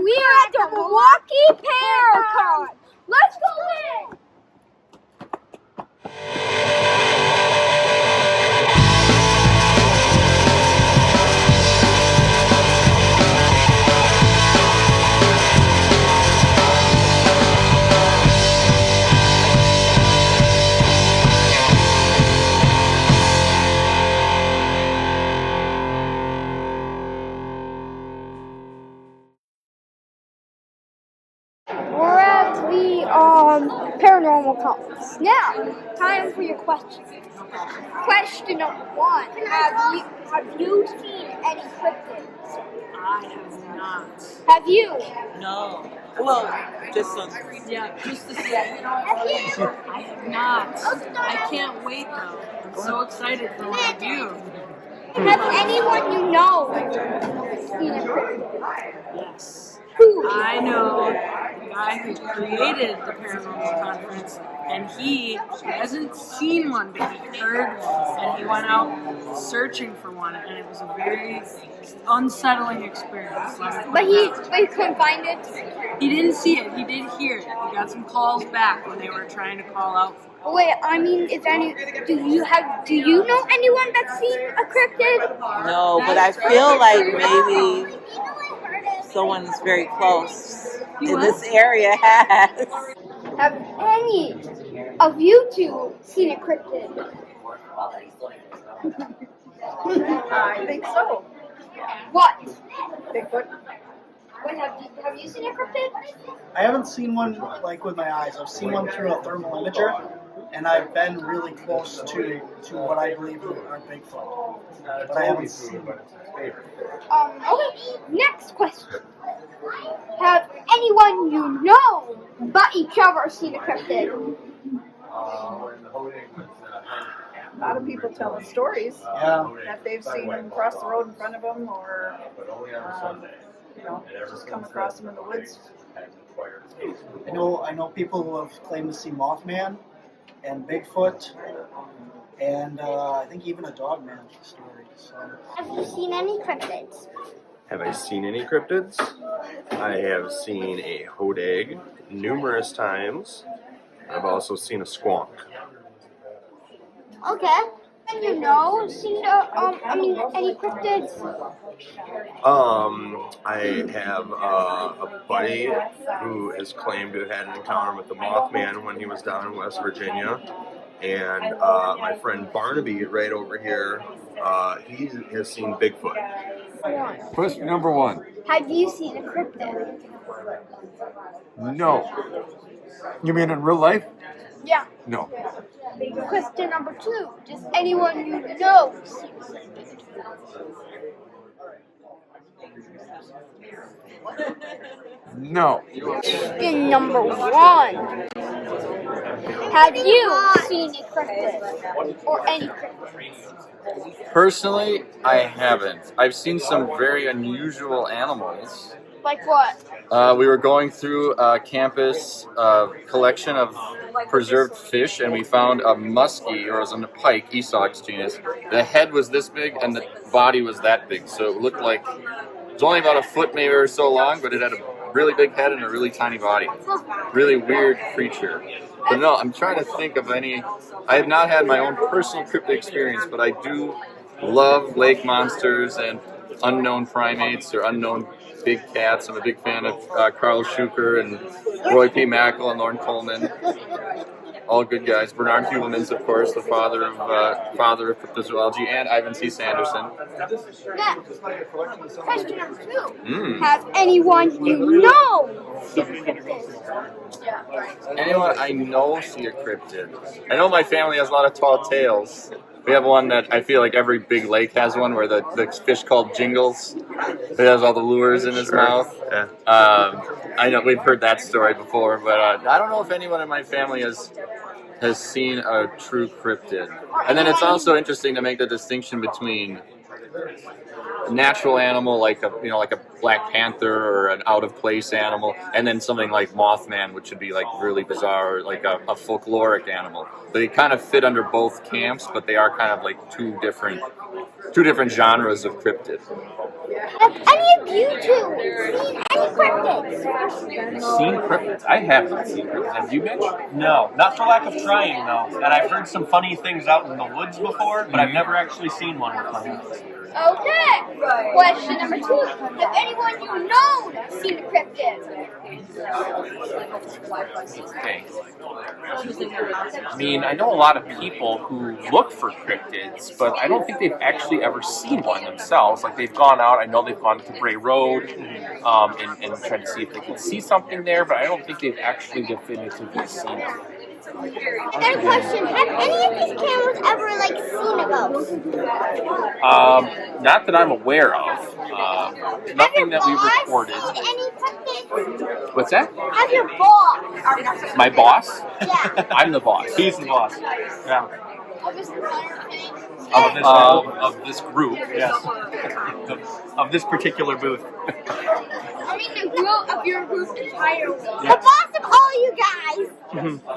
we are at the Milwaukee ParaCon. Let's go in! We're at the Paranormal Conference. Now, time for your questions. Question number 1. Have you seen any cryptids? I have not. Have you? No. Well, just some. Yeah, just the same. Have you? I have not. I can't wait though. I'm so excited for what I do. Has anyone you know seen a cryptid? Yes. Who? I know the guy who created the Paranormal Conference, and he hasn't seen one, but he heard one, and he went out searching for one, and it was a very unsettling experience. But he couldn't find it? He didn't see it. He did hear it. He got some calls back when they were trying to call out for it. Wait, I mean, do you know anyone that's seen a cryptid? No, but I feel like maybe someone that's very close in this area has. Have any of you two seen a cryptid? I think so. What? Bigfoot. Wait, have you seen a cryptid? I haven't seen one like with my eyes. I've seen one through a thermal imager, and I've been really close to what I believe are Bigfoot, but I haven't seen one. Okay. Next question. Have anyone you know but each other seen a cryptid? A lot of people tell us stories that they've seen them cross the road in front of them, or just come across them in the woods. I know people who have claimed to see Mothman and Bigfoot, and I think even a Dogman story. So. Have you seen any cryptids? Have I seen any cryptids? I have seen a hodag numerous times. I've also seen a squonk. Okay. And you know, seen any cryptids? I have a buddy who has claimed to have had an encounter with the Mothman when he was down in West Virginia. And my friend Barnaby, right over here, he has seen Bigfoot. Question number 1. Have you seen a cryptid? No. You mean in real life? Yeah. No. Question number 2. Does anyone you know see a cryptid? No. Question number 1. Have you seen a cryptid? Or any cryptids? Personally, I haven't. I've seen some very unusual animals. Like what? We were going through a campus collection of preserved fish, and we found a muskie, or it was a pike, Esox genus. The head was this big, and the body was that big. So it looked like it was only about a foot maybe or so long, but it had a really big head and a really tiny body. Really weird creature. But no, I'm trying to think of any. I have not had my own personal cryptid experience, but I do love lake monsters and unknown primates or unknown big cats. I'm a big fan of Carl Schuker and Roy P. Mackel and Lorne Coleman. All good guys. Bernard Heuvelmans, of course, the father of cryptozoology, and Ivan C. Sanderson. Next, question number 2. Have anyone you know seen a cryptid? Anyone I know see a cryptid. I know my family has a lot of tall tales. We have one that I feel like every big lake has one, where the fish called Jingles. It has all the lures in his mouth. Yeah. I know we've heard that story before, but I don't know if anyone in my family has seen a true cryptid. And then it's also interesting to make the distinction between a natural animal like a Black Panther or an out of place animal, and then something like Mothman, which would be like really bizarre, like a folkloric animal. They kind of fit under both camps, but they are kind of like two different genres of cryptid. Have any of you two seen any cryptids? Seen cryptids? I haven't seen cryptids. Have you, Mitch? No, not for lack of trying though. And I've heard some funny things out in the woods before, but I've never actually seen one with my eyes. Okay. Question number 2. Have anyone you know seen a cryptid? Okay. I mean, I know a lot of people who look for cryptids, but I don't think they've actually ever seen one themselves. Like, they've gone out, I know they've gone to Bray Road and tried to see if they can see something there, but I don't think they've actually definitively seen it. Another question. Have any of these cameras ever, seen a ghost? Not that I'm aware of. Nothing that we recorded. Any cryptids? What's that? Have your boss? My boss? Yeah. I'm the boss. He's the boss. Yeah. Of this group. Yes. Of this particular booth. I mean the group of your group entirely. The boss of all you guys.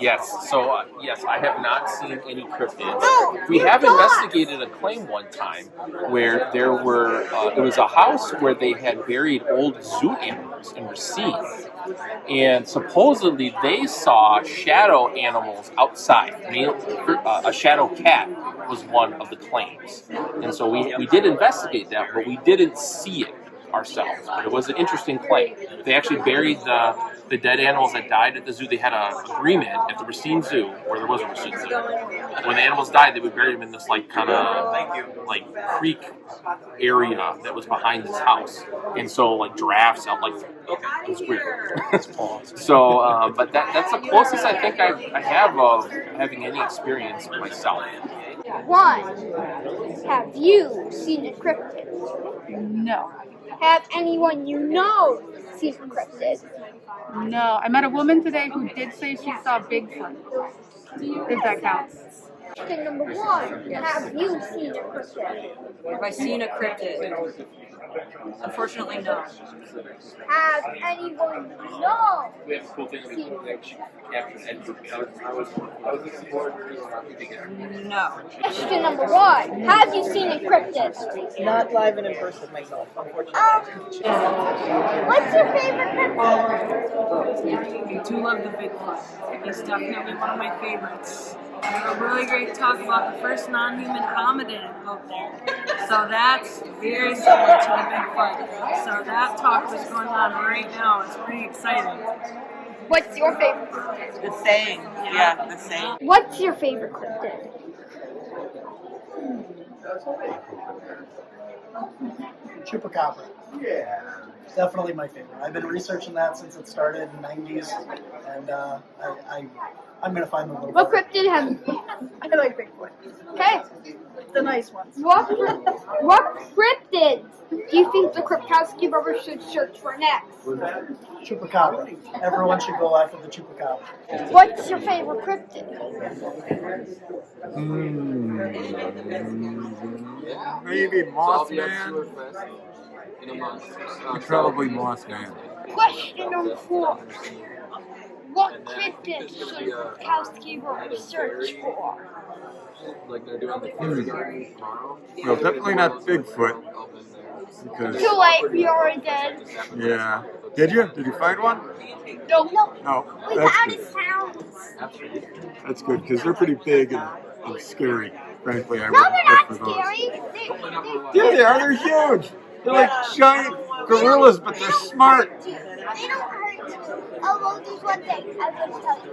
Yes. So, yes, I have not seen any cryptids. No, We your have boss. investigated a claim one time where there were, it was a house where they had buried old zoo animals and were seen. And supposedly they saw shadow animals outside. A shadow cat was one of the claims. And so we did investigate that, but we didn't see it ourselves. But it was an interesting claim. They actually buried the dead animals that died at the zoo. They had an agreement at the Racine Zoo, where there was a Racine Zoo. When the animals died, they would bury them in this creek area that was behind this house. And so giraffes out it was weird. So, but that's the closest I think I have of having any experience myself. 1. Have you seen a cryptid? No. Have anyone you know seen a cryptid? No. I met a woman today who did say she saw Bigfoot. If that counts. Question number 1. Have you seen a cryptid? Have I seen a cryptid? Unfortunately, no. Have anyone you know seen a cryptid? No. Question number 1. Have you seen a cryptid? Not live and in person myself, unfortunately. What's your favorite cryptid? I do love the Bigfoot. He's definitely one of my favorites. I have a really great talk about the first non-human hominid out there. So that's very similar to the Bigfoot. So that talk was going on right now. It's pretty exciting. What's your favorite cryptid? The saying. Yeah, the saying. What's your favorite cryptid? Chupacabra. Yeah. Definitely my favorite. I've been researching that since it started in the 90s, and I'm going to find them a little What bit. cryptid have... I like Bigfoot. Okay. The nice ones. What cryptid do you think the Kripkowski brothers should search for next? Chupacabra. Everyone should go after the Chupacabra. What's your favorite cryptid? Maybe Mothman. Probably Mothman. Question number 4. What cryptid should Kripkowski brothers search for? Well, definitely not Bigfoot. Because, Too late, we already did. yeah. Did you? Did you find one? No. No. We That's found good. his sounds. That's good because they're pretty big and scary. Frankly, I No, wouldn't they're look not for those. scary. Yeah, they are. They're huge. They're like giant gorillas, but they're smart. They don't hurt. Although there's one thing I will tell you.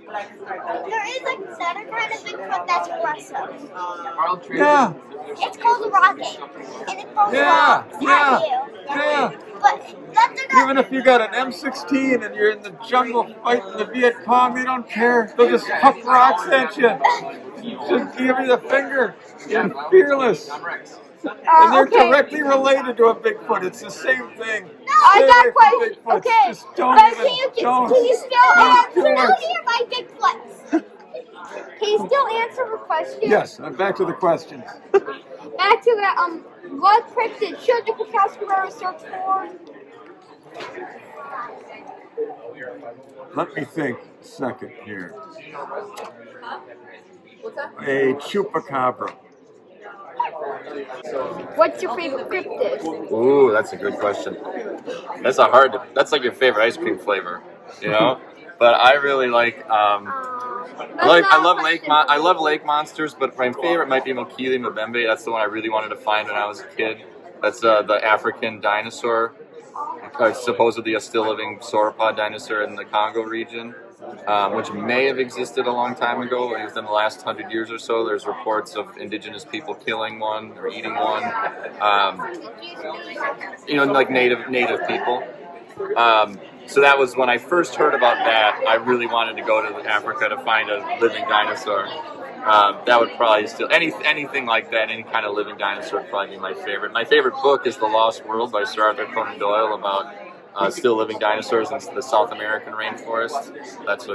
There is another kind of Bigfoot that's aggressive. Yeah. It's called a rocket. And it throws Yeah. rocks Yeah. at you. Yeah. But that's enough. Even if you got an M16 and you're in the jungle fighting the Viet Cong, they don't care. They'll just huck rocks at you. Just give you the finger. You're fearless. And they're Okay. directly related to a Bigfoot. It's the same thing. I Stay got away from questions. Bigfoots. Okay. Just don't But even, can you still don't do answer it. my Bigfoots? Can you still answer the question? Yes, I'm back to the questions. Back to that, what cryptid should the Kripkowski brothers search for? Let me think a second here. A chupacabra. What's your favorite cryptid? Ooh, that's a good question. That's like your favorite ice cream flavor, you know? But I really like, I love lake monsters, but my favorite might be Milwaukee Mbembe. That's the one I really wanted to find when I was a kid. That's the African dinosaur, supposedly a still living sauropod dinosaur in the Congo region, which may have existed a long time ago. Within the last 100 years or so, there's reports of indigenous people killing one or eating one. Like native people. So that was when I first heard about that. I really wanted to go to Africa to find a living dinosaur. That would probably still anything like that, any kind of living dinosaur would probably be my favorite. My favorite book is The Lost World by Sir Arthur Conan Doyle about still living dinosaurs in the South American rainforest. That's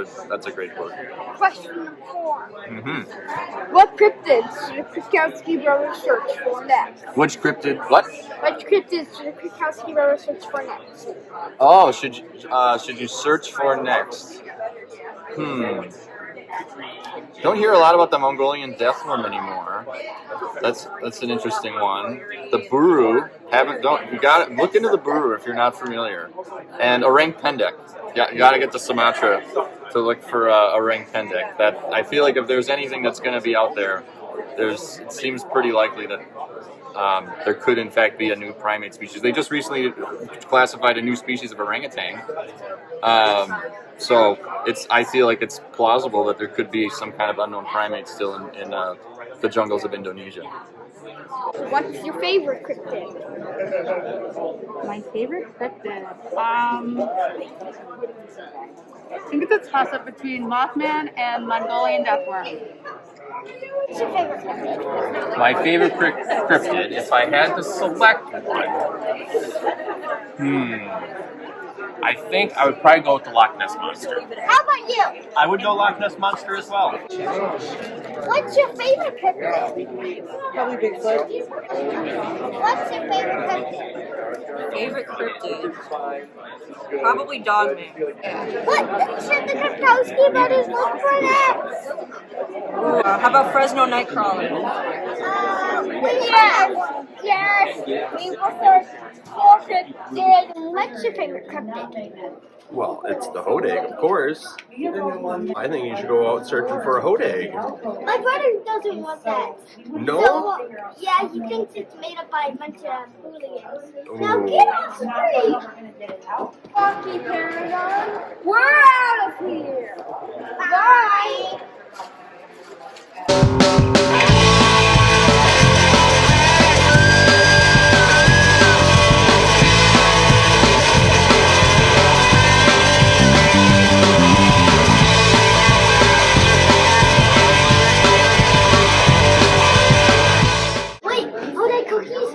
a great book. Question 4. Mm-hmm. What cryptids should the Kwiatkowski brothers search for next? Which cryptid? What? Which cryptids should the Kwiatkowski brothers search for next? Oh, should you search for next? Don't hear a lot about the Mongolian deathworm anymore. That's an interesting one. The buru, look into the buru if you're not familiar. And orang pendek. You got to get to Sumatra to look for orang pendek. That I feel like if there's anything that's going to be out there, it seems pretty likely that there could in fact be a new primate species. They just recently classified a new species of orangutan. So I feel like it's plausible that there could be some kind of unknown primate still in the jungles of Indonesia. What's your favorite cryptid? My favorite cryptid? I think it's a toss-up between Mothman and Mongolian deathworm. What's your favorite cryptid? My favorite cryptid, if I had to select one, I think I would probably go with the Loch Ness Monster. How about you? I would go Loch Ness Monster as well. What's your favorite cryptid? Probably Bigfoot. What's your favorite cryptid? Favorite cryptid? Probably Dogman. What should the Kwiatkowski brothers look for next? How about Fresno Nightcrawler? Yes. We will search for cryptid. What's your favorite cryptid? Well, it's the hodag, of course. I think you should go out searching for a hodag. My brother doesn't want that. No? So, yeah, he thinks it's made up by a bunch of hooligans. Now get off the street! Milwaukee ParaCon, we're out of here! Bye! Wait, hold on, cookies?